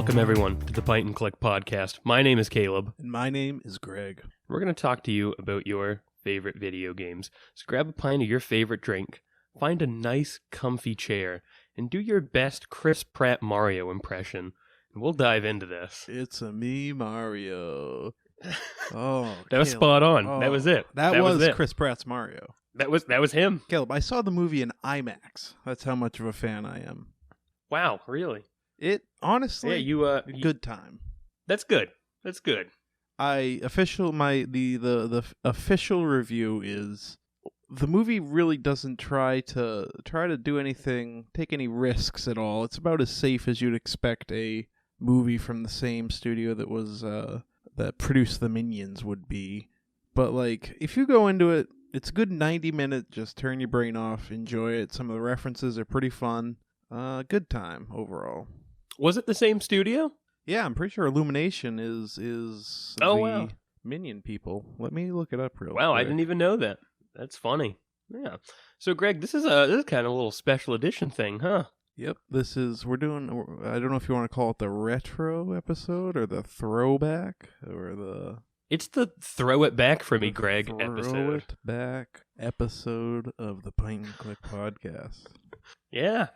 Welcome, everyone, to the Pint and Click podcast. My name is Caleb. And my name is Greg. We're going to talk to you about your favorite video games. So grab a pint of your favorite drink, find a nice, comfy chair, and do your best Chris Pratt Mario impression. And we'll dive into this. It's a me, Mario. Oh, that was spot on. Oh, that was it. That was it. Chris Pratt's Mario. That was him. Caleb, I saw the movie in IMAX. That's how much of a fan I am. Wow, really? It honestly, yeah, good time. That's good. That's good. The official review is the movie really doesn't try to do anything, take any risks at all. It's about as safe as you'd expect a movie from the same studio that was that produced the Minions would be. But like, if you go into it, it's a good 90-minute. Just turn your brain off, enjoy it. Some of the references are pretty fun. Good time overall. Was it the same studio? Yeah, I'm pretty sure Illumination is wow. Minion people. Let me look it up real quick. Wow, I didn't even know that. That's funny. Yeah. So, Greg, this is kind of a little special edition thing, huh? Yep. We're doing, I don't know if you want to call it the retro episode or the throwback or the... It's the throw it back for me, Greg, episode. Throw it back episode of the Pint and Click podcast. Yeah.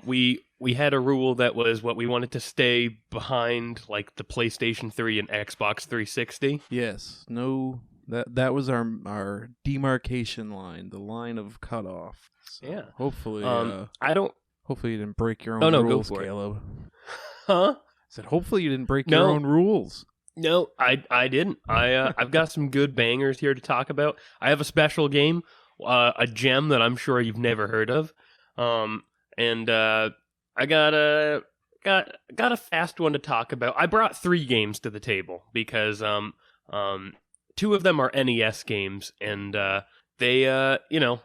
We had a rule that was what we wanted to stay behind, like the PlayStation 3 and Xbox 360. Yes. No, that was our demarcation line, the line of cutoff. So yeah. Hopefully, Hopefully you didn't break your own rules, go for Caleb. It. Huh? I said, hopefully you didn't break your own rules. No, I didn't. I've got some good bangers here to talk about. I have a special game, a gem that I'm sure you've never heard of. And I got a fast one to talk about. I brought 3 games to the table because 2 of them are NES games, and they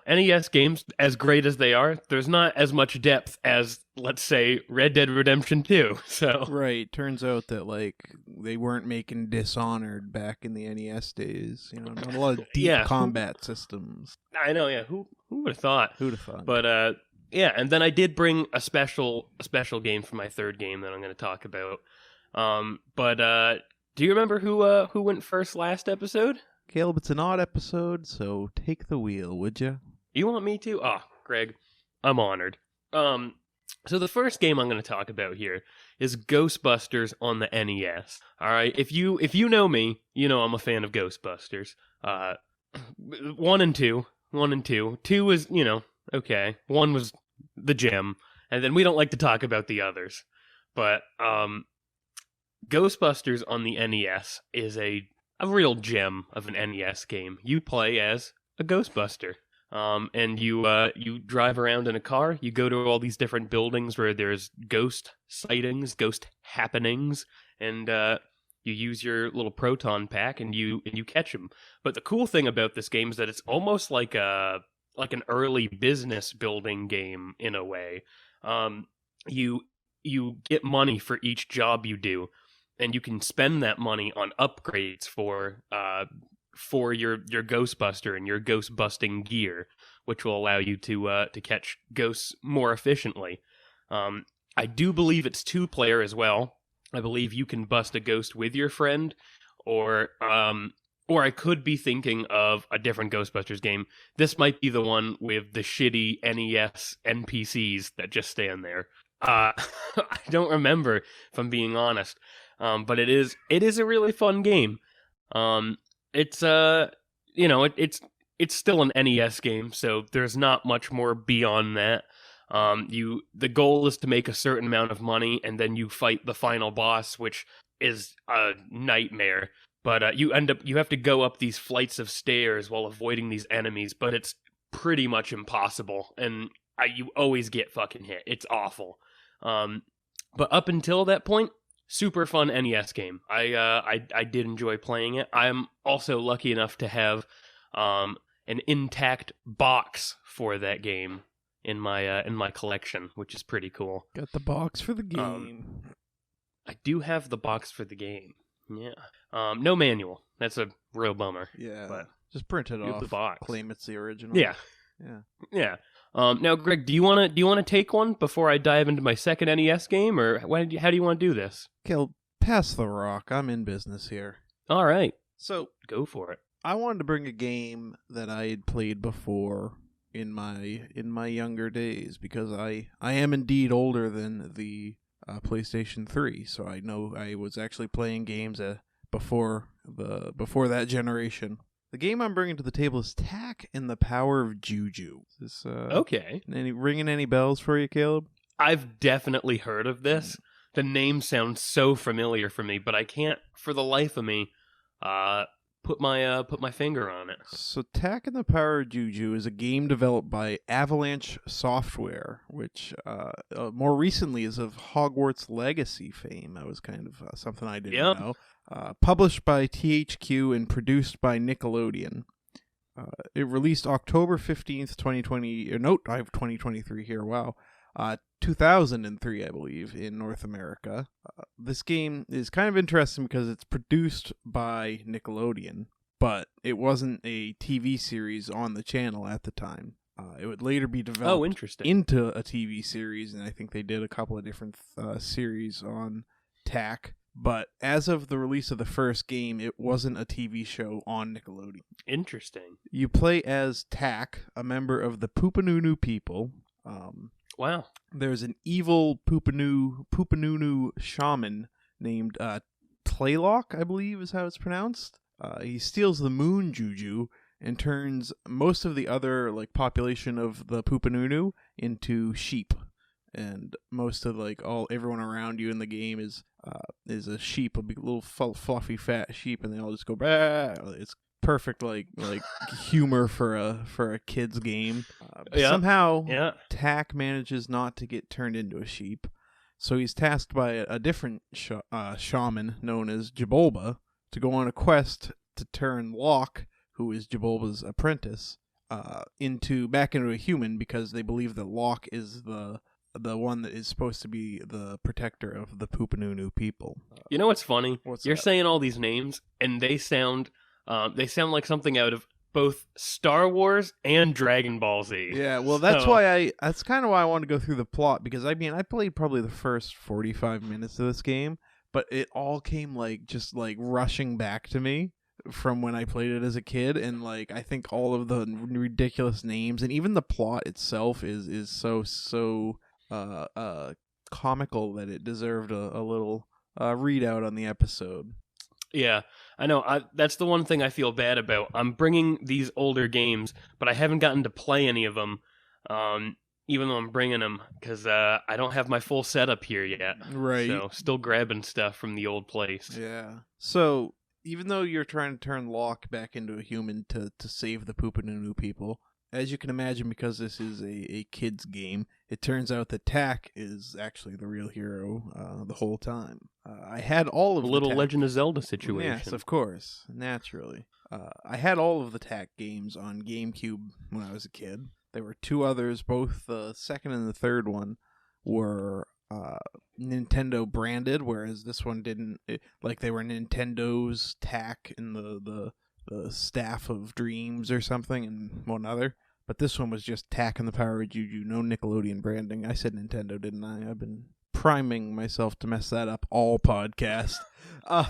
NES games, as great as they are, there's not as much depth as, let's say, Red Dead Redemption 2. So right, turns out that like they weren't making Dishonored back in the NES days. Not a lot of deep combat systems. I know, yeah. Who would have thought? Who'd have thought? But yeah, and then I did bring a special game for my third game that I'm going to talk about. But do you remember who went first last episode? Caleb, it's an odd episode, so take the wheel, would you? You want me to? Oh, Greg, I'm honored. So the first game I'm going to talk about here is Ghostbusters on the NES. All right, if you know me, you know I'm a fan of Ghostbusters. 1 and 2. 2 was, okay. 1 was the gem, and then we don't like to talk about the others. But Ghostbusters on the NES is a real gem of an NES game. You play as a Ghostbuster, and you drive around in a car. You go to all these different buildings where there's ghost sightings, ghost happenings, and you use your little proton pack and you catch them. But the cool thing about this game is that it's almost like an early business building game in a way. You get money for each job you do, and you can spend that money on upgrades for your Ghostbuster and your ghost busting gear, which will allow you to catch ghosts more efficiently. I do believe it's 2-player as well. I believe you can bust a ghost with your friend, or I could be thinking of a different Ghostbusters game. This might be the one with the shitty NES NPCs that just stand there. I don't remember, if I'm being honest. But it is a really fun game. It's still an NES game, so there's not much more beyond that. The goal is to make a certain amount of money, and then you fight the final boss, which is a nightmare. But you have to go up these flights of stairs while avoiding these enemies, but it's pretty much impossible, and you always get fucking hit. It's awful. But up until that point, super fun NES game. I did enjoy playing it. I'm also lucky enough to have an intact box for that game in my collection, which is pretty cool. Got the box for the game. I do have the box for the game. Yeah. No manual. That's a real bummer. Yeah. But just print it off. The box. Claim it's the original. Yeah. Yeah. Yeah. Now, Greg, do you wanna take one before I dive into my second NES game, or how do you want to do this? Kel, pass the rock. I'm in business here. All right, So, go for it. I wanted to bring a game that I had played before in my younger days, because I am indeed older than the PlayStation 3, so I know I was actually playing games before that generation. The game I'm bringing to the table is Tak and the Power of Juju. Is this Okay, ringing any bells for you, Caleb? I've definitely heard of this. The name sounds so familiar for me, but I can't, for the life of me, put my finger on it. So, Tak and the Power of Juju is a game developed by Avalanche Software, which more recently is of Hogwarts Legacy fame. That was kind of something I didn't know. Published by THQ and produced by Nickelodeon. It released October 15th, 2020. Note, I have 2023 here. Wow. 2003, I believe, in North America. This game is kind of interesting because it's produced by Nickelodeon, but it wasn't a TV series on the channel at the time. It would later be developed into a TV series, and I think they did a couple of different series on Tak. But as of the release of the first game, it wasn't a TV show on Nickelodeon. Interesting. You play as Tak, a member of the Poopanunu people. Wow. There's an evil Poopanunu shaman named Tlaylock, I believe is how it's pronounced. He steals the moon juju and turns most of the other population of the Poopanunu into sheep. And most of everyone around you in the game is a sheep, a big little fluffy fat sheep, and they all just go bah. It's perfect humor for a kid's game. Somehow Tak manages not to get turned into a sheep, so he's tasked by a different shaman known as Jabulba to go on a quest to turn Locke, who is Jabulba's apprentice, back into a human, because they believe that Locke is the one that is supposed to be the protector of the Poopanunu people. You know what's funny? You're that? saying all these names, and they sound like something out of both Star Wars and Dragon Ball Z. Yeah, well, that's kind of why I wanted to go through the plot, because I played probably the first 45 minutes of this game, but it all came just rushing back to me from when I played it as a kid, and I think all of the ridiculous names and even the plot itself is so comical that it deserved a little readout on the episode. Yeah, I know. That's the one thing I feel bad about. I'm bringing these older games, but I haven't gotten to play any of them, even though I'm bringing them, because I don't have my full setup here yet. Right. So, still grabbing stuff from the old place. Yeah. So, even though you're trying to turn Locke back into a human to save the Poopanunu people, as you can imagine, because this is a kid's game, it turns out that Tak is actually the real hero the whole time. I had all of a little Legend of Zelda situation. Yes, of course, naturally. I had all of the Tak games on GameCube when I was a kid. There were two others, both the second and the third one were Nintendo branded, whereas this one didn't. They were Nintendo's Tak and the Staff of Dreams or something, and one other. But this one was just Tak and the Power of Juju, no Nickelodeon branding. I said Nintendo, didn't I? I've been priming myself to mess that up all podcast. I'll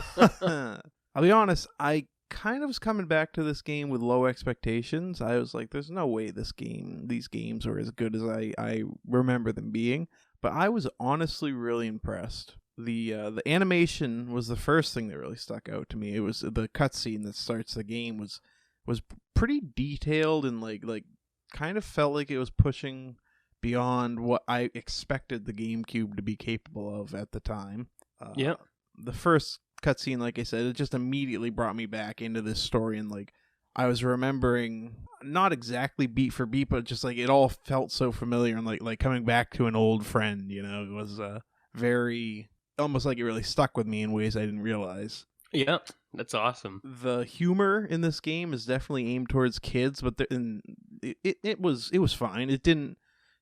be honest, I kind of was coming back to this game with low expectations. I was like, there's no way these games were as good as I remember them being. But I was honestly really impressed. The animation was the first thing that really stuck out to me. It was the cutscene that starts the game was pretty detailed and kind of felt like it was pushing beyond what I expected the GameCube to be capable of at the time. Yeah. The first cutscene, like I said, it just immediately brought me back into this story, and I was remembering, not exactly beat for beat, but just it all felt so familiar, and like coming back to an old friend. It was very, almost like it really stuck with me in ways I didn't realize. Yeah, that's awesome. The humor in this game is definitely aimed towards kids, but it was fine. It didn't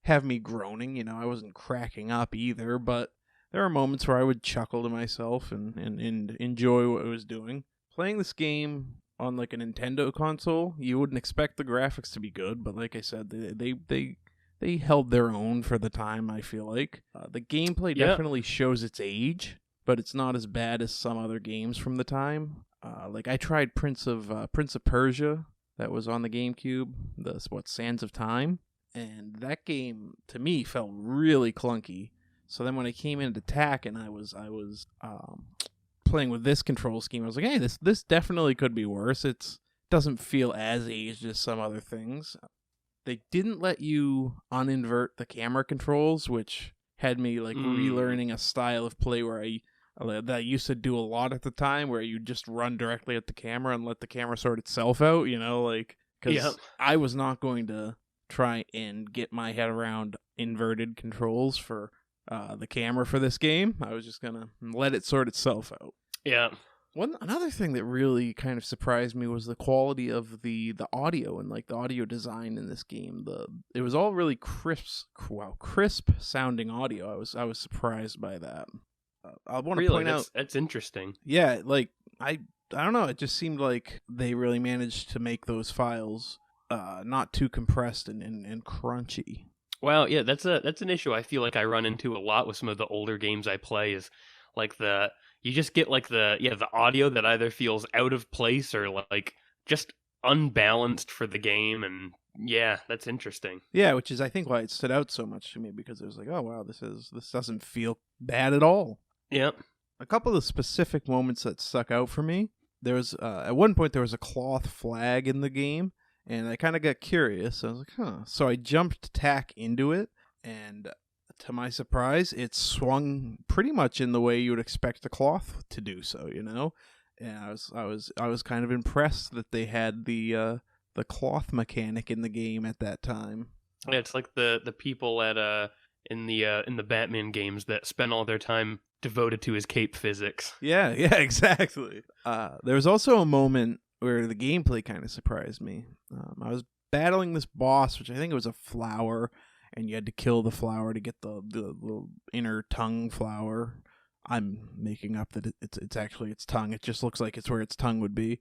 have me groaning. I wasn't cracking up either, but there are moments where I would chuckle to myself and enjoy what I was doing. Playing this game on a Nintendo console, you wouldn't expect the graphics to be good, but like I said, they they held their own for the time, I feel like. The gameplay Yeah. definitely shows its age, but it's not as bad as some other games from the time. Like I tried Prince of Persia that was on the GameCube, Sands of Time, and that game to me felt really clunky. So then when I came into TAC and I was playing with this control scheme, I was like, hey, this definitely could be worse. It doesn't feel as aged as some other things. They didn't let you uninvert the camera controls, which had me like relearning a style of play that I used to do a lot at the time, where you just run directly at the camera and let the camera sort itself out, because I was not going to try and get my head around inverted controls for the camera for this game. I was just gonna let it sort itself out. Yeah. Another thing that really kind of surprised me was the quality of the audio and like the audio design in this game. It was all really crisp sounding audio. I was surprised by that. I want to point out that's interesting. Yeah, like I don't know. It just seemed like they really managed to make those files not too compressed and crunchy. Well, yeah, that's an issue I feel like I run into a lot with some of the older games I play. Is like you just get like the audio that either feels out of place or like just unbalanced for the game, and yeah, that's interesting. Yeah, which is I think why it stood out so much to me, because it was like, oh wow, this doesn't feel bad at all. Yep. A couple of specific moments that stuck out for me. There was at one point there was a cloth flag in the game, and I kind of got curious. I was like, huh. So I jumped TAC into it, and to my surprise, it swung pretty much in the way you would expect a cloth to do so, And I was kind of impressed that they had the cloth mechanic in the game at that time. Yeah, it's like the people at in the Batman games that spend all their time devoted to his cape physics. Yeah, exactly. There was also a moment where the gameplay kind of surprised me. I was battling this boss, which I think it was a flower, and you had to kill the flower to get the little inner tongue flower. I'm making up that it's actually its tongue. It just looks like it's where its tongue would be.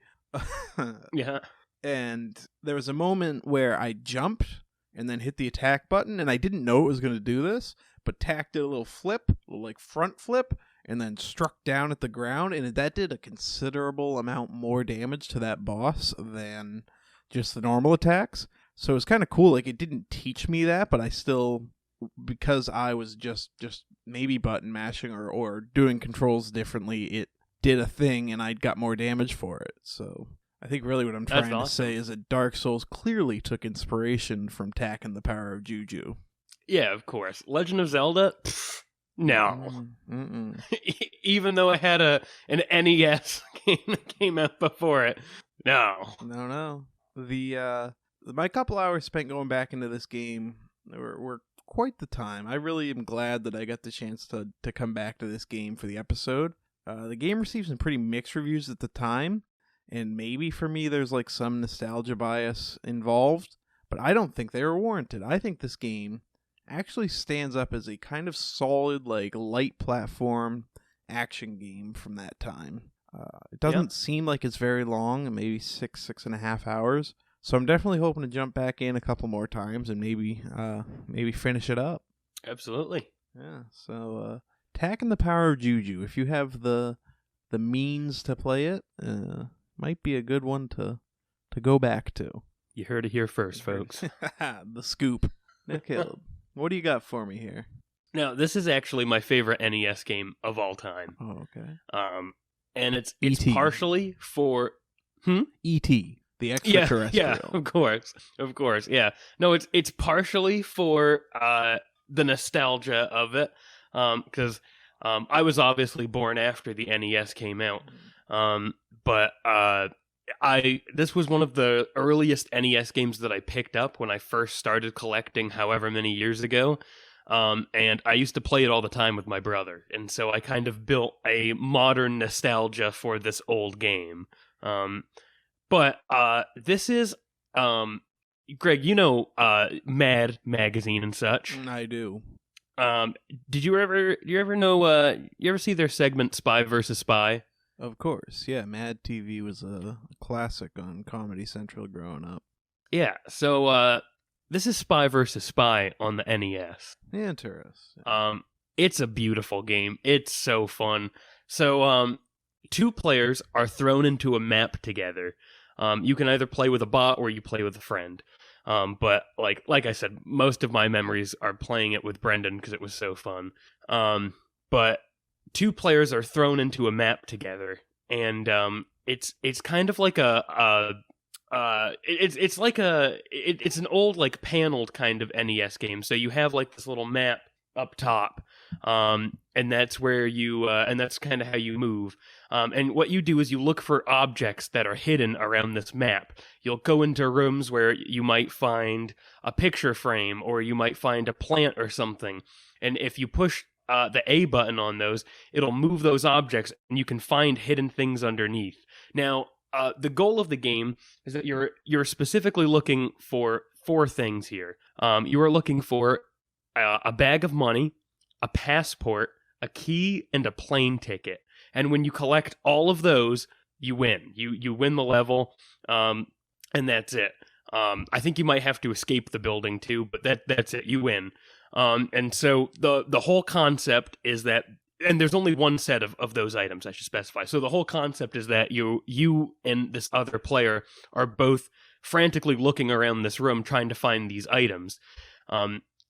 Yeah. And there was a moment where I jumped and then hit the attack button, and I didn't know it was going to do this, but TAC did a little front flip, and then struck down at the ground, and that did a considerable amount more damage to that boss than just the normal attacks. So it was kind of cool. Like, it didn't teach me that, but I still, because I was just maybe button mashing or doing controls differently, it did a thing, and I got more damage for it. So I think really what I'm trying to say is that Dark Souls clearly took inspiration from TAC and the Power of Juju. Yeah, of course. Legend of Zelda? Pfft, no. Even though I had an NES game that came out before it. No. No. My couple hours spent going back into this game were quite the time. I really am glad that I got the chance to come back to this game for the episode. The game received some pretty mixed reviews at the time, and maybe for me there's like some nostalgia bias involved, but I don't think they were warranted. I think this game actually stands up as a kind of solid, like, light platform action game from that time. It doesn't seem like it's very long, maybe 6.5 hours. So I'm definitely hoping to jump back in a couple more times and maybe finish it up. Absolutely. Yeah. So TAC and the Power of Juju. If you have the means to play it, might be a good one to go back to. You heard it here first, folks. The scoop. Nick Hill. What do you got for me here? Now, this is actually my favorite NES game of all time. Oh, okay. And it's E.T. partially for E.T. the extraterrestrial. Yeah, of course. Yeah, no, it's partially for the nostalgia of it, because I was obviously born after the NES came out, but this was one of the earliest NES games that I picked up when I first started collecting however many years ago. And I used to play it all the time with my brother. And so I kind of built a modern nostalgia for this old game. But this is, Greg, Mad Magazine and such. I do. Did you ever see their segment Spy vs. Spy? Of course, yeah. Mad TV was a classic on Comedy Central growing up. Yeah, so This is Spy versus Spy on the NES. Interesting. It's a beautiful game. It's so fun. So, two players are thrown into a map together. You can either play with a bot or you play with a friend. But like I said, most of my memories are playing it with Brendan because it was so fun. But two players are thrown into a map together, and it's kind of like it's an old like paneled kind of NES game. So you have like this little map up top, and that's where you and that's kind of how you move. And what you do is you look for objects that are hidden around this map. You'll go into rooms where you might find a picture frame, or you might find a plant or something. And if you push the A button on those, it'll move those objects, and you can find hidden things underneath. Now, the goal of the game is that you're specifically looking for four things here. You are looking for a bag of money, a passport, a key, and a plane ticket. And when you collect all of those, you win. You win the level, and that's it. I think you might have to escape the building too, but that's it. You win. And so the whole concept is that, and there's only one set of those items, I should specify. So the whole concept is that you and this other player are both frantically looking around this room trying to find these items.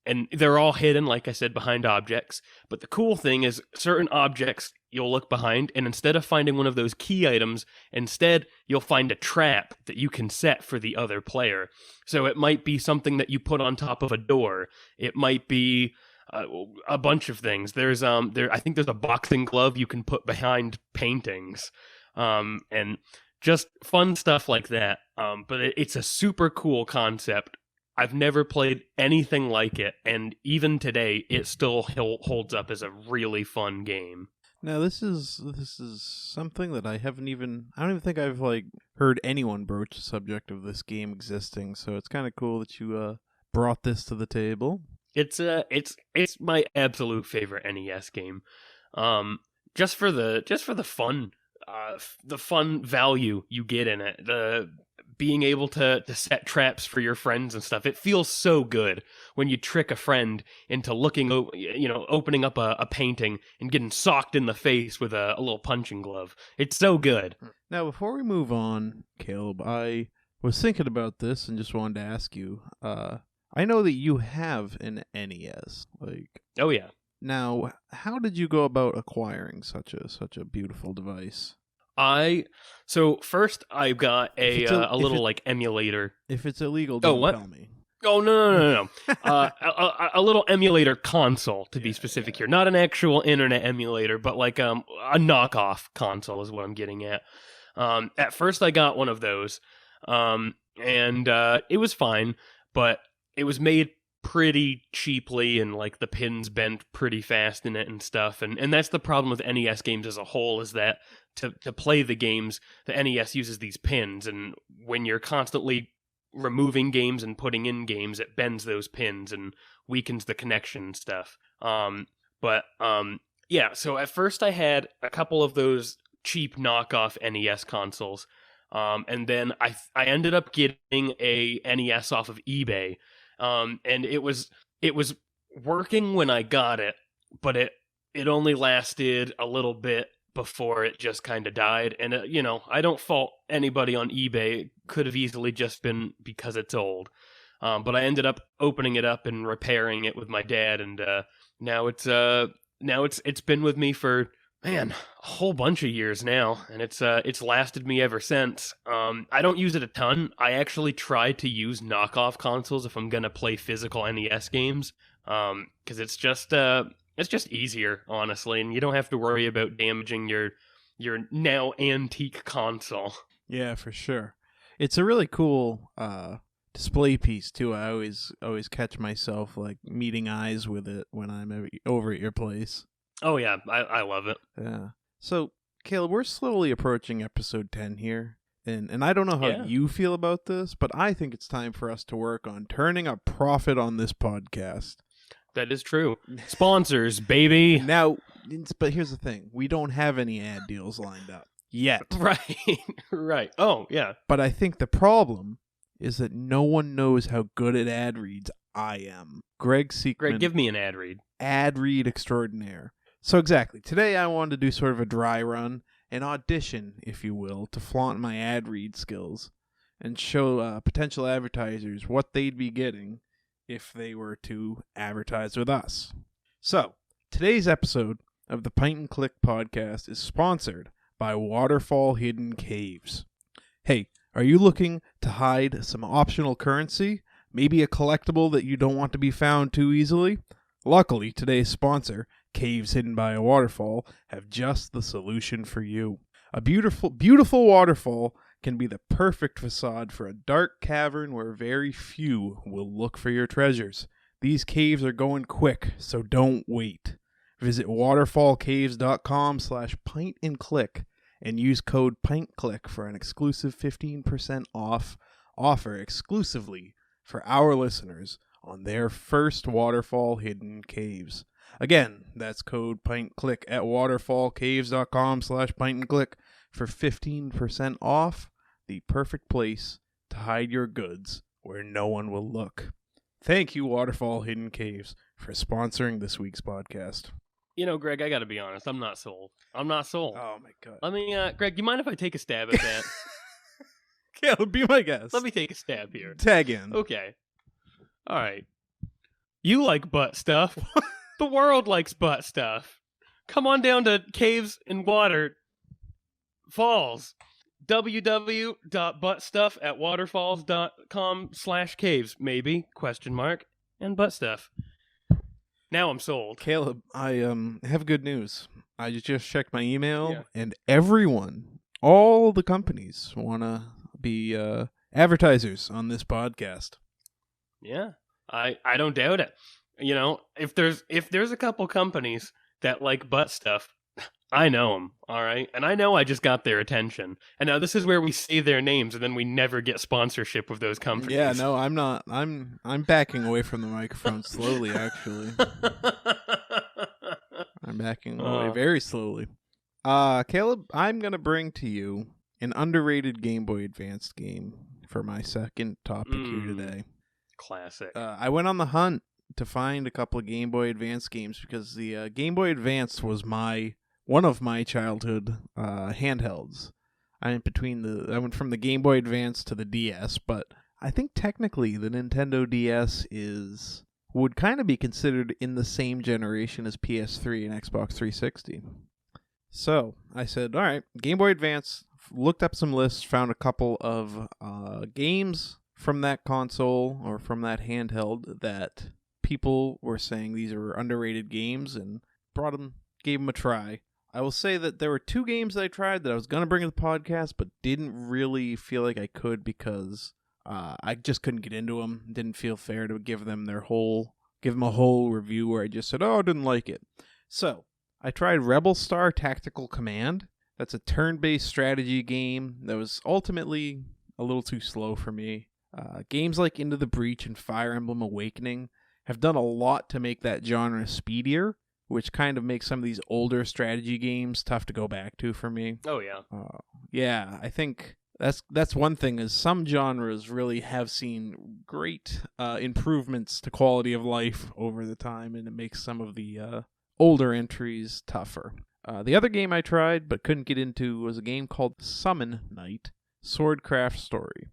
And they're all hidden, like I said, behind objects. But the cool thing is certain objects you'll look behind, and instead of finding one of those key items, instead you'll find a trap that you can set for the other player. So it might be something that you put on top of a door. It might be a bunch of things. I think there's a boxing glove you can put behind paintings, and just fun stuff like that. But it's a super cool concept. I've never played anything like it, and even today, it still holds up as a really fun game. Now, this is something that I don't even think I've heard anyone broach the subject of this game existing. So it's kind of cool that you brought this to the table. It's my absolute favorite NES game. Just for the fun, the fun value you get in it, the being able to set traps for your friends and stuff. It feels so good when you trick a friend into opening up a painting and getting socked in the face with a little punching glove. It's so good. Now, before we move on, Caleb, I was thinking about this and just wanted to ask you. I know that you have an NES. Oh yeah. Now, how did you go about acquiring such a beautiful device? So first I got a little emulator. If it's illegal, don't tell me. Oh no! A little emulator console, to be specific here, not an actual internet emulator, but a knockoff console is what I'm getting at. At first I got one of those, and it was fine, but it was made pretty cheaply, and the pins bent pretty fast in it and stuff, and that's the problem with NES games as a whole, is that to play the games, the NES uses these pins, and when you're constantly removing games and putting in games, it bends those pins and weakens the connection and stuff. So at first I had a couple of those cheap knockoff NES consoles, and then I ended up getting a NES off of eBay. And it was working when I got it, but it only lasted a little bit before it just kind of died. And I don't fault anybody on eBay. It could have easily just been because it's old. But I ended up opening it up and repairing it with my dad, and now it's been with me for a whole bunch of years now, and it's lasted me ever since. I don't use it a ton. I actually try to use knockoff consoles if I'm gonna play physical NES games, because it's just easier, honestly, and you don't have to worry about damaging your now antique console. Yeah, for sure. It's a really cool display piece too. I always catch myself meeting eyes with it when I'm over at your place. Oh yeah, I love it. Yeah. So, Caleb, we're slowly approaching episode 10 here, and I don't know how you feel about this, but I think it's time for us to work on turning a profit on this podcast. That is true. Sponsors, baby. Now, but here's the thing: we don't have any ad deals lined up yet. Right. Oh yeah. But I think the problem is that no one knows how good at ad reads I am. Greg Siekman. Greg, give me an ad read. Ad read extraordinaire. So exactly, today I wanted to do sort of a dry run, an audition, if you will, to flaunt my ad read skills and show potential advertisers what they'd be getting if they were to advertise with us. So, today's episode of the Pint and Click podcast is sponsored by Waterfall Hidden Caves. Hey, are you looking to hide some optional currency? Maybe a collectible that you don't want to be found too easily? Luckily, today's sponsor, Caves Hidden by a Waterfall, have just the solution for you. A beautiful, beautiful waterfall can be the perfect facade for a dark cavern where very few will look for your treasures. These caves are going quick, so don't wait. Visit waterfallcaves.com/pintandclick and use code PINTCLICK for an exclusive 15% off offer exclusively for our listeners on their first Waterfall Hidden Caves. Again, that's code PINTCLICK at waterfallcaves.com/pintandclick for 15% off, the perfect place to hide your goods where no one will look. Thank you, Waterfall Hidden Caves, for sponsoring this week's podcast. You know, Greg, I gotta be honest. I'm not sold. Oh, my God. Let me, Greg, you mind if I take a stab at that? Caleb, be my guest. Let me take a stab here. Tag in. Okay. All right. You like butt stuff. The world likes butt stuff. Come on down to Caves and Water Falls. www.buttstuff@waterfalls.com/caves, maybe, ? And butt stuff. Now I'm sold. Caleb, I have good news. I just checked my email, Yeah. and everyone, all the companies, want to be advertisers on this podcast. Yeah. I don't doubt it. You know, if there's a couple companies that like butt stuff, I know them, all right? And I know I just got their attention. And now this is where we say their names and then we never get sponsorship with those companies. Yeah, no, I'm not. I'm backing away from the microphone slowly, actually. I'm backing away very slowly. Caleb, I'm going to bring to you an underrated Game Boy Advance game for my second topic here today. Classic. I went on the hunt to find a couple of Game Boy Advance games because the Game Boy Advance was one of my childhood handhelds. I went from the Game Boy Advance to the DS, but I think technically the Nintendo DS would kind of be considered in the same generation as PS3 and Xbox 360. So I said, all right, Game Boy Advance, looked up some lists, found a couple of games from that console or from that handheld that people were saying these are underrated games, and gave them a try. I will say that there were two games that I tried that I was going to bring to the podcast, but didn't really feel like I could because I just couldn't get into them. Didn't feel fair to give them a whole review where I just said, I didn't like it. So I tried Rebel Star Tactical Command. That's a turn-based strategy game that was ultimately a little too slow for me. Games like Into the Breach and Fire Emblem Awakening have done a lot to make that genre speedier, which kind of makes some of these older strategy games tough to go back to for me. Oh, yeah. Yeah, I think that's one thing, is some genres really have seen great improvements to quality of life over the time, and it makes some of the older entries tougher. The other game I tried but couldn't get into was a game called Summon Night Swordcraft Story.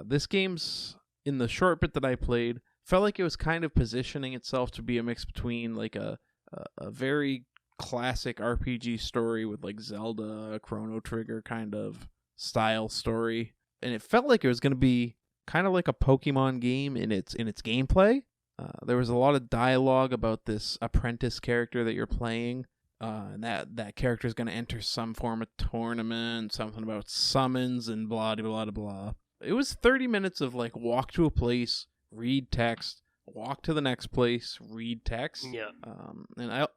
This game's, in the short bit that I played, felt like it was kind of positioning itself to be a mix between like a very classic RPG story with like Zelda, Chrono Trigger kind of style story, and it felt like it was going to be kind of like a Pokemon game in its gameplay. There was a lot of dialogue about this apprentice character that you're playing, and that character is going to enter some form of tournament, something about summons and blah blah blah blah. It was 30 minutes of like walk to a place, read text, walk to the next place, read text. Yeah. And I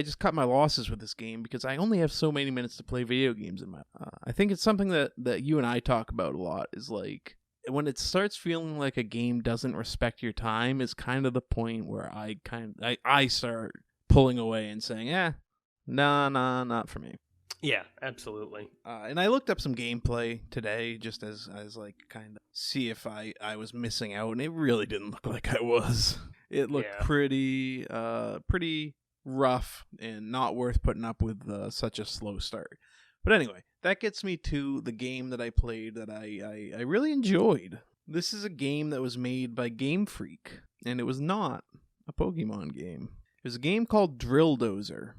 just cut my losses with this game because I only have so many minutes to play video games in my. I think it's something that you and I talk about a lot, is like when it starts feeling like a game doesn't respect your time is kind of the point where I start pulling away and saying, nah, not for me. Yeah, absolutely. And I looked up some gameplay today just as like kind of see if I was missing out, and it really didn't look like I was. It looked pretty rough and not worth putting up with such a slow start. But anyway, that gets me to the game that I played that I really enjoyed. This is a game that was made by Game Freak, and it was not a Pokemon game. It was a game called Drill Dozer.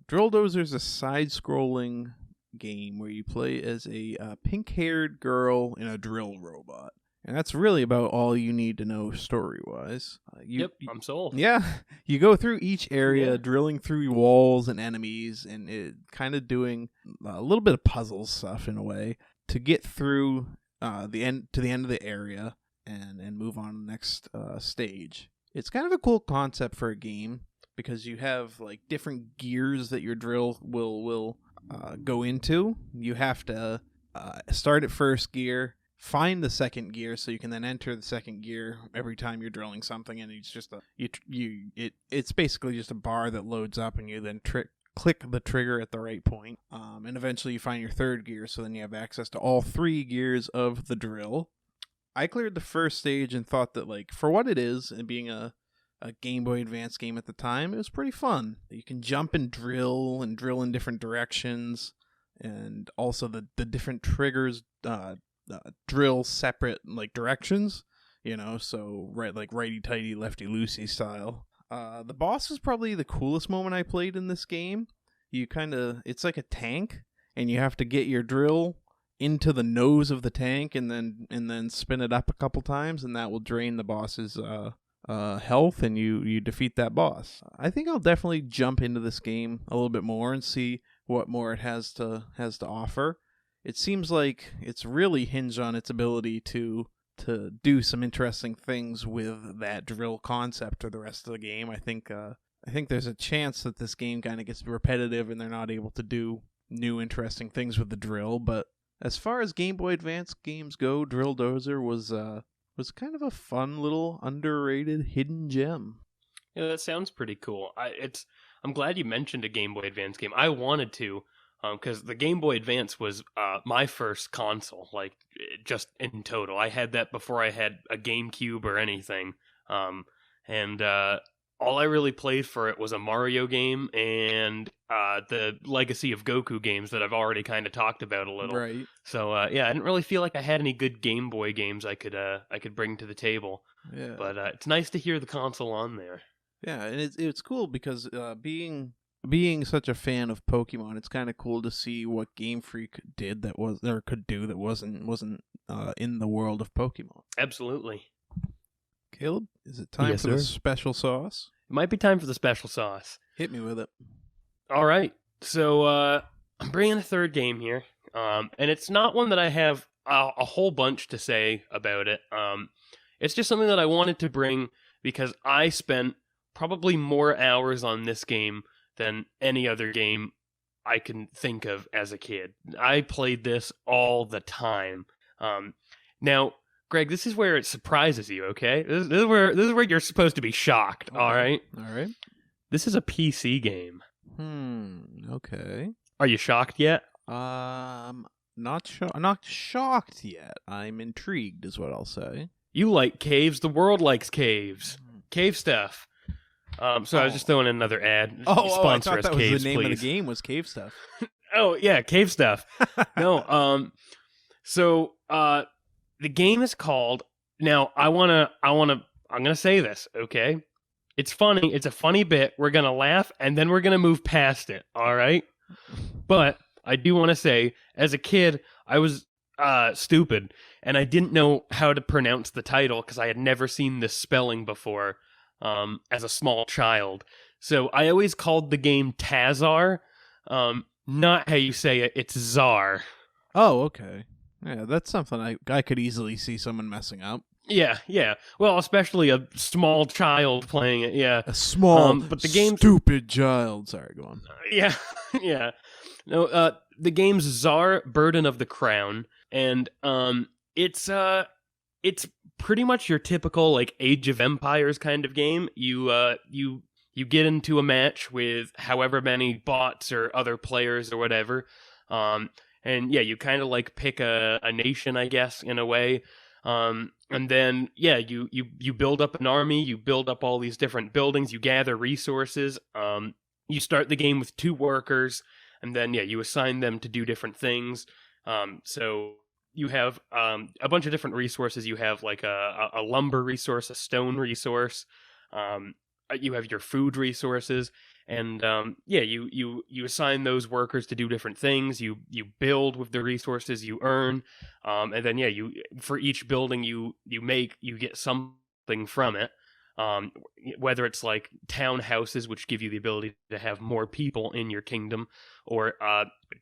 Drill Dozer is a side-scrolling game where you play as a pink-haired girl in a drill robot. And that's really about all you need to know story-wise. I'm sold. Yeah, you go through each area, drilling through walls and enemies, and it kind of doing a little bit of puzzle stuff in a way to get through the end of the area and move on to the next stage. It's kind of a cool concept for a game because you have like different gears that your drill will go into. You have to start at first gear, find the second gear, so you can then enter the second gear every time you're drilling something, and it's just it's basically just a bar that loads up, and you then click the trigger at the right point, and eventually you find your third gear, so then you have access to all three gears of the drill. I cleared the first stage and thought that, like, for what it is, and being a Game Boy Advance game at the time, it was pretty fun. You can jump and drill in different directions, and also the different triggers drill separate like directions, so like righty-tighty, lefty-loosey style. The boss was probably the coolest moment I played in this game. It's like a tank, and you have to get your drill into the nose of the tank and then spin it up a couple times, and that will drain the boss's health, and you defeat that boss. I think I'll definitely jump into this game a little bit more and see what more it has to offer. It seems like it's really hinged on its ability to do some interesting things with that drill concept for the rest of the game. I think there's a chance that this game kind of gets repetitive and they're not able to do new interesting things with the drill. But as far as Game Boy Advance games go, Drill Dozer was kind of a fun little underrated hidden gem. Yeah, that sounds pretty cool. I'm glad you mentioned a Game Boy Advance game. I wanted to, because the Game Boy Advance was my first console, like, just in total. I had that before I had a GameCube or anything, and all I really played for it was a Mario game and the Legacy of Goku games that I've already kind of talked about a little. Right. So I didn't really feel like I had any good Game Boy games I could bring to the table. Yeah. But it's nice to hear the console on there. Yeah, and it's cool because being such a fan of Pokemon, it's kind of cool to see what Game Freak did that was or could do that wasn't in the world of Pokemon. Absolutely. Caleb, is it time for the special sauce? It might be time for the special sauce. Hit me with it. All right. So I'm bringing a third game here, and it's not one that I have a whole bunch to say about it. It's just something that I wanted to bring because I spent probably more hours on this game than any other game I can think of as a kid. I played this all the time. Now, Greg, this is where it surprises you, okay? This is where you're supposed to be shocked, okay. All right? All right. This is a PC game. Okay. Are you shocked yet? Not shocked yet. I'm intrigued is what I'll say. You like caves. The world likes caves. Cave stuff. I was just throwing in another ad. Sponsor I thought us, that caves, was the name please. of the game was Cave Stuff. Oh, yeah, cave stuff. No, so the game is called, now I'm going to say this, okay? It's funny. It's a funny bit. We're going to laugh, and then we're going to move past it, all right? But I do want to say, as a kid, I was stupid, and I didn't know how to pronounce the title because I had never seen this spelling before as a small child. So I always called the game Tazar, not how you say it. It's Czar. Oh, okay. Yeah, that's something I could easily see someone messing up. Yeah. Well, especially a small child playing it, yeah. A small, but the game's stupid child. Sorry, go on. Yeah. No, the game's Czar, Burden of the Crown, and it's pretty much your typical like Age of Empires kind of game. You you get into a match with however many bots or other players or whatever. And yeah, you kind of like pick a nation, I guess, in a way. And then, yeah, you build up an army, you build up all these different buildings, you gather resources. You start the game with 2 workers, and then, yeah, you assign them to do different things. So you have a bunch of different resources. You have like a lumber resource, a stone resource. You have your food resources, and yeah, you assign those workers to do different things. You build with the resources you earn, and then yeah, you for each building you make, you get something from it. Whether it's like townhouses, which give you the ability to have more people in your kingdom, or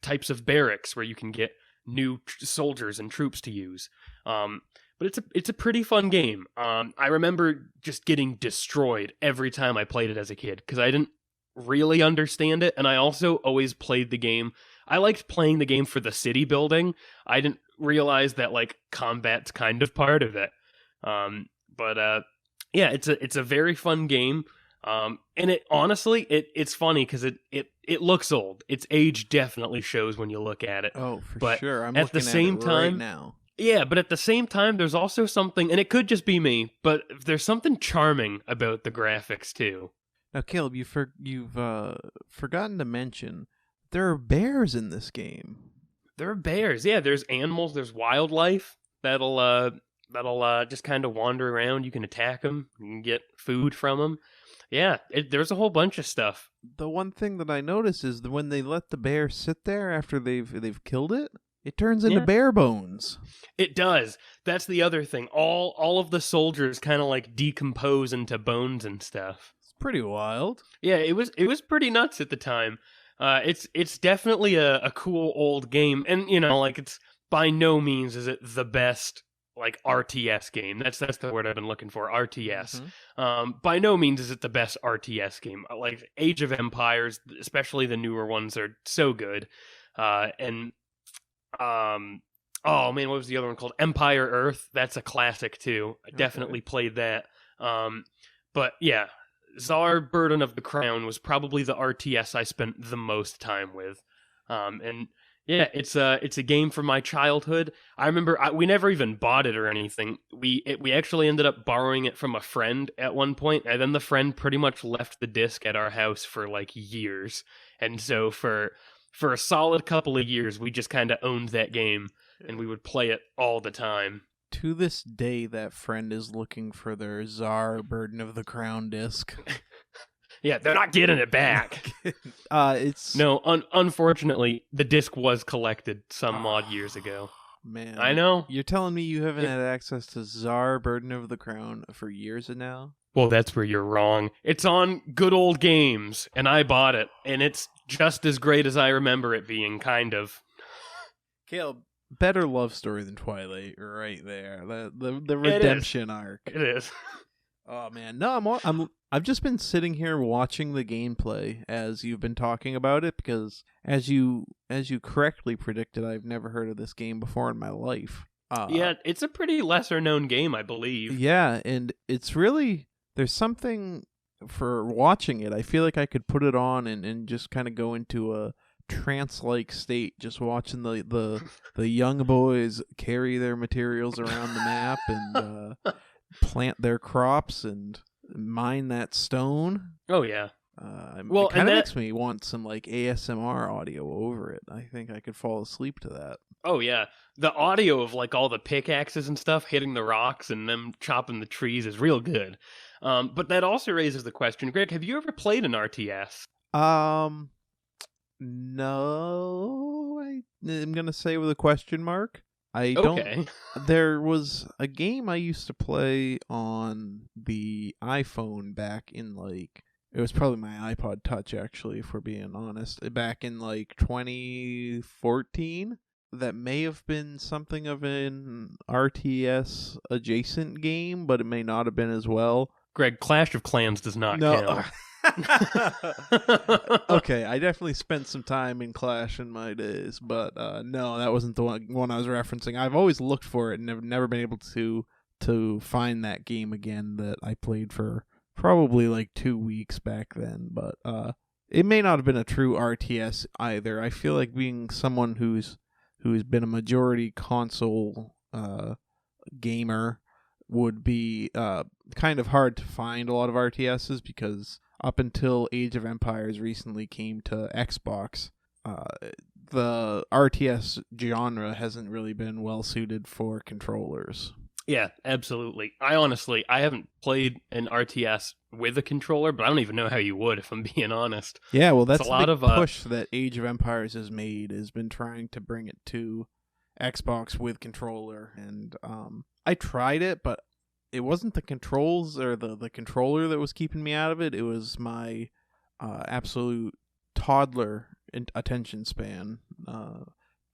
types of barracks where you can get new soldiers and troops to use. But it's a pretty fun game. I remember just getting destroyed every time I played it as a kid because I didn't really understand it, and I also always played the game. I liked playing the game for the city building. I didn't realize that like combat's kind of part of it. But yeah, it's a very fun game. And it honestly, it's funny because it looks old. Its age definitely shows when you look at it. Oh, for but sure. I'm at the looking same at it time, right now. Yeah, but at the same time, there's also something, and it could just be me, but there's something charming about the graphics too. Now, Caleb, you've forgotten to mention there are bears in this game. There are bears. Yeah, there's animals. There's wildlife that'll just kind of wander around. You can attack them. You can get food from them. Yeah, there's a whole bunch of stuff. The one thing that I notice is that when they let the bear sit there after they've killed it, it turns into bear bones. It does. That's the other thing. All of the soldiers kind of like decompose into bones and stuff. It's pretty wild. Yeah, it was pretty nuts at the time. It's definitely a cool old game, and you know, like it's by no means is it the best like RTS game. That's the word I've been looking for, RTS. By no means is it the best RTS game. Like Age of Empires, especially the newer ones, are so good. And oh man, what was the other one called? Empire Earth. That's a classic too. I definitely played that. But yeah, Tzar Burden of the Crown was probably the RTS I spent the most time with. And yeah, it's a game from my childhood. I remember we never even bought it or anything. We actually ended up borrowing it from a friend at one point, and then the friend pretty much left the disc at our house for like years. And so for a solid couple of years, we just kind of owned that game, and we would play it all the time. To this day, that friend is looking for their Tzar Burden of the Crown disc. Yeah, they're not getting it back. Unfortunately, the disc was collected some odd years ago. Man, I know. You're telling me you haven't had access to Tzar Burden of the Crown for years now? Well, that's where you're wrong. It's on Good Old Games, and I bought it, and it's just as great as I remember it being, kind of. Caleb, better love story than Twilight, right there. The redemption arc. It is. Oh man, no, I've just been sitting here watching the gameplay as you've been talking about it, because as you correctly predicted, I've never heard of this game before in my life. Yeah, it's a pretty lesser known game, I believe. Yeah, and it's really, there's something for watching it. I feel like I could put it on and just kind of go into a trance-like state, just watching the young boys carry their materials around the map and plant their crops and mine that stone. Oh yeah. Well, it kind of makes me want some like ASMR audio over it. I think I could fall asleep to that. Oh yeah, the audio of like all the pickaxes and stuff hitting the rocks and them chopping the trees is real good. But that also raises the question, Greg, have you ever played an RTS? No, I'm gonna say with a question mark. Okay. There was a game I used to play on the iPhone back in like, it was probably my iPod Touch actually, if we're being honest, back in like 2014. That may have been something of an RTS adjacent game, but it may not have been as well. Greg, Clash of Clans does not count. Okay, I definitely spent some time in Clash in my days, but no, that wasn't the one I was referencing. I've always looked for it and never been able to find that game again that I played for probably like 2 weeks back then, but it may not have been a true RTS either. I feel like being someone who's been a majority console gamer would be kind of hard to find a lot of RTSs, because up until Age of Empires recently came to Xbox, the RTS genre hasn't really been well suited for controllers. Yeah, absolutely. I haven't played an RTS with a controller, but I don't even know how you would, if I'm being honest. Yeah, well, that's a lot of push that Age of Empires has made, has been trying to bring it to Xbox with controller, and I tried it, but it wasn't the controls or the controller that was keeping me out of it. It was my absolute toddler attention span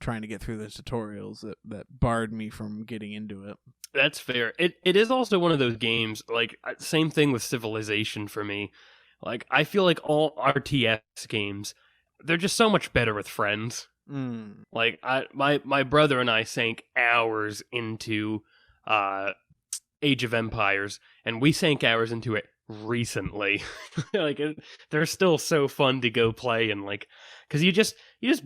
trying to get through the tutorials that barred me from getting into it. That's fair. It is also one of those games, like, same thing with Civilization for me. Like, I feel like all RTS games, they're just so much better with friends. Like, my brother and I sank hours into Age of Empires, and we sank hours into it recently. Like, they're still so fun to go play, and like, because you just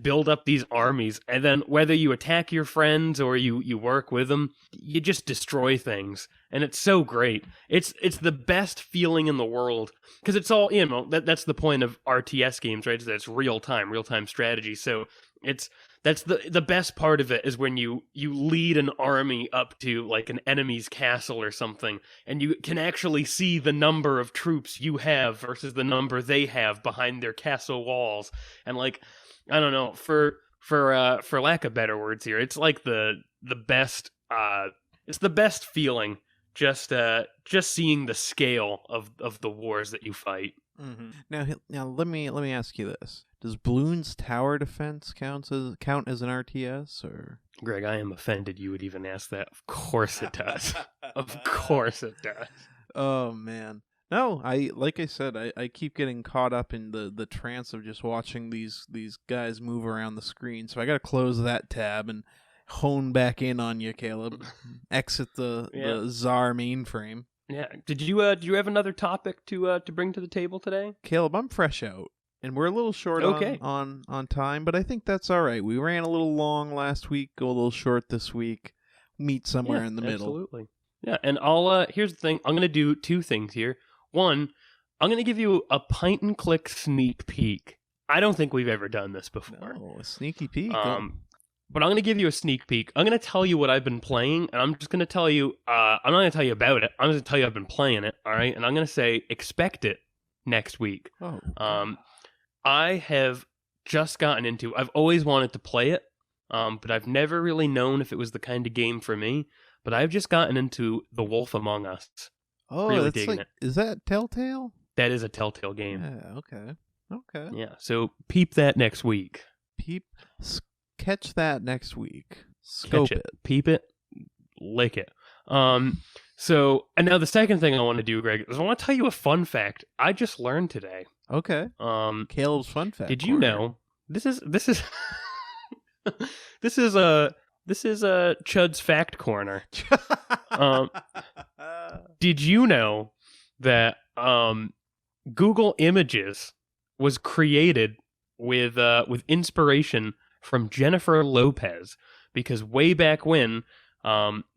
build up these armies, and then whether you attack your friends or you work with them, you just destroy things, and it's so great. It's the best feeling in the world, because it's all, that's the point of RTS games, right? Is that it's real time strategy. So that's the best part of it, is when you lead an army up to like an enemy's castle or something, and you can actually see the number of troops you have versus the number they have behind their castle walls. And like, I don't know, for lack of better words here, it's like the best it's the best feeling, just seeing the scale of the wars that you fight. Mm-hmm. Now let me ask you this: does Bloons Tower Defense count as an RTS, or? Greg, I am offended you would even ask that. Of course it does. Of course it does. Oh man, no! Like I said, I keep getting caught up in the trance of just watching these guys move around the screen. So I got to close that tab and hone back in on you, Caleb. Exit the Tzar mainframe. Yeah. Did you have another topic to bring to the table today? Caleb, I'm fresh out, and we're a little short on time, but I think that's all right. We ran a little long last week, go a little short this week. Meet somewhere in the middle. Absolutely. Yeah, and here's the thing. I'm going to do two things here. One, I'm going to give you a Pint and Click sneak peek. I don't think we've ever done this before. No, a sneaky peek. But I'm going to give you a sneak peek. I'm going to tell you what I've been playing, and I'm just going to tell you, I'm not going to tell you about it. I'm going to tell you I've been playing it, all right? And I'm going to say, expect it next week. Oh. I have just gotten into, I've always wanted to play it, but I've never really known if it was the kind of game for me. But I've just gotten into The Wolf Among Us. Oh, really that's digging it. Is that Telltale? That is a Telltale game. Yeah, okay. Yeah, so peep that next week. Catch that next week. Scope it. Peep it. Lick it. So, and now the second thing I want to do, Greg, is I want to tell you a fun fact I just learned today. Okay. Caleb's fun fact. Did you know this is this is Chud's Fact Corner. Did you know that Google Images was created with inspiration from Jennifer Lopez, because way back when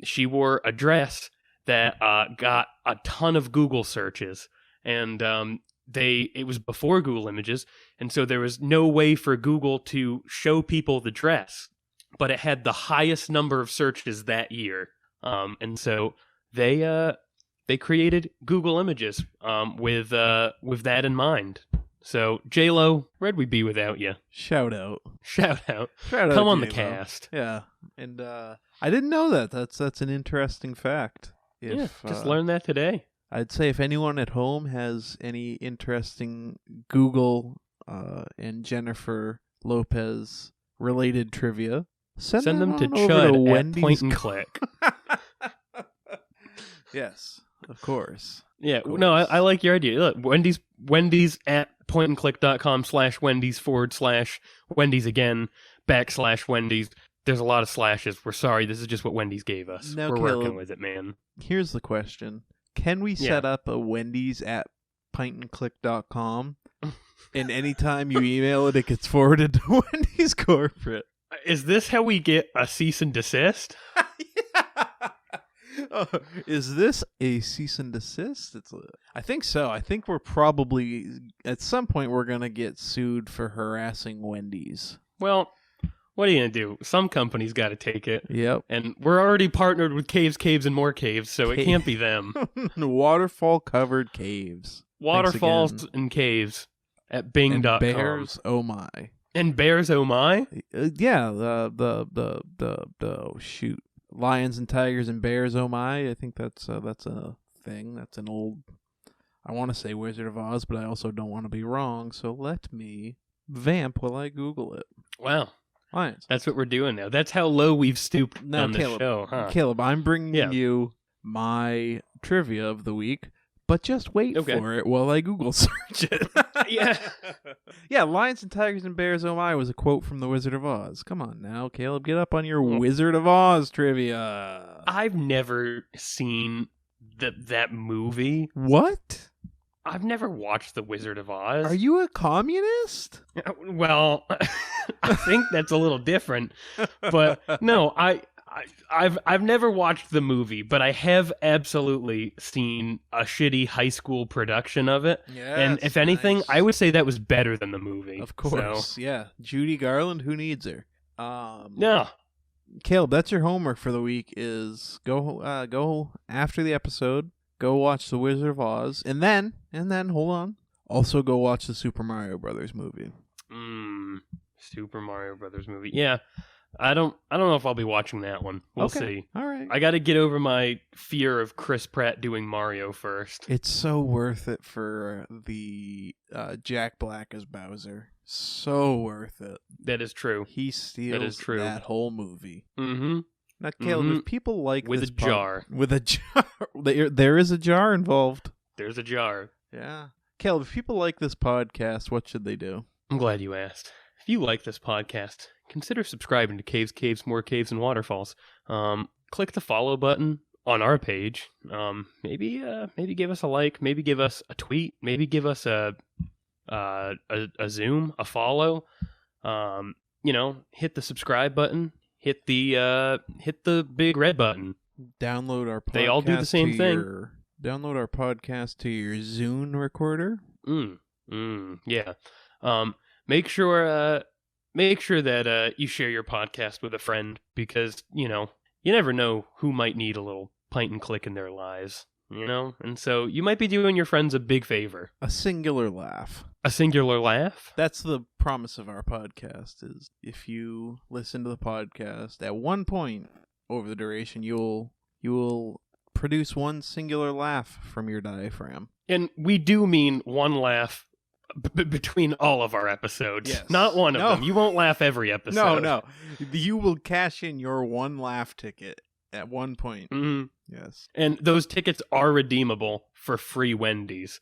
she wore a dress that got a ton of Google searches, and it was before Google Images, and so there was no way for Google to show people the dress, but it had the highest number of searches that year, and so they created Google Images with that in mind. So, J-Lo, where'd we be without you? Shout out. Come on, J-Lo. The cast. Yeah, and I didn't know that. That's an interesting fact. Just learned that today. I'd say if anyone at home has any interesting Google and Jennifer Lopez related trivia, send them to Chud at Point and Click. Yes, of course. Yeah, no, I like your idea. Look, Wendy's at pointandclick.com/Wendy's/Wendy's again /Wendy's. There's a lot of slashes. We're sorry. This is just what Wendy's gave us. We're working with it, man. Here's the question. can we set up a Wendy's at pintandclick.com? And anytime you email it, it gets forwarded to Wendy's corporate. Is this how we get a cease and desist? Is this a cease and desist? I think so. I think we're probably, at some point, we're going to get sued for harassing Wendy's. Well, what are you going to do? Some company's got to take it. Yep. And we're already partnered with Caves, and more caves, so it can't be them. Waterfall-covered caves. Waterfalls and caves at Bing.com. And bears, oh my. And bears, oh my? Yeah, oh shoot. Lions and tigers and bears, oh my. I think that's a thing. That's an old, I want to say Wizard of Oz, but I also don't want to be wrong, so let me vamp while I Google it. Wow. Lions. That's what we're doing now. That's how low we've stooped on the show, huh? Caleb, I'm bringing you my trivia of the week, but just wait for it while I Google search it. Yeah. Yeah, Lions and Tigers and Bears, oh my, was a quote from The Wizard of Oz. Come on now, Caleb, get up on your Wizard of Oz trivia. I've never seen that movie. What? I've never watched The Wizard of Oz. Are you a communist? Well, I think that's a little different. But no, I've never watched the movie, but I have absolutely seen a shitty high school production of it. Yes, and if anything, I would say that was better than the movie. Of course, yeah. Judy Garland, who needs her? No. Caleb, that's your homework for the week is go after the episode, go watch The Wizard of Oz, and then, hold on, also go watch the Super Mario Brothers movie. Super Mario Brothers movie. Yeah. I don't know if I'll be watching that one. We'll see. All right. I got to get over my fear of Chris Pratt doing Mario first. It's so worth it for the Jack Black as Bowser. So worth it. That is true. He steals that whole movie. Mm-hmm. Now, Caleb, if people like with this a jar, with a jar, there is a jar involved. There's a jar. Yeah. Caleb, if people like this podcast, what should they do? I'm glad you asked. If you like this podcast, consider subscribing to Caves, More Caves, and Waterfalls. Click the follow button on our page. Maybe give us a like. Maybe give us a tweet. Maybe give us a Zoom, a follow. Hit the subscribe button. Hit the big red button. Download our podcast. They all do the same thing. Download our podcast to your Zune recorder. Yeah. Make sure that you share your podcast with a friend because, you never know who might need a little pint and click in their lives, And so you might be doing your friends a big favor. A singular laugh. A singular laugh? That's the promise of our podcast is if you listen to the podcast, at one point over the duration, you will produce one singular laugh from your diaphragm. And we do mean one laugh between all of our episodes. Yes. Not one of them. You won't laugh every episode. No. You will cash in your one laugh ticket at one point. Mm-hmm. Yes. And those tickets are redeemable for free Wendy's.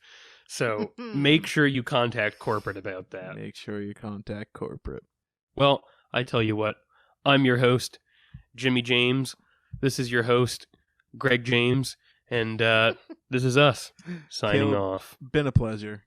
So make sure you contact corporate about that. Make sure you contact corporate. Well, I tell you what. I'm your host, Jimmy James. This is your host, Greg James. And this is us signing off. Been a pleasure.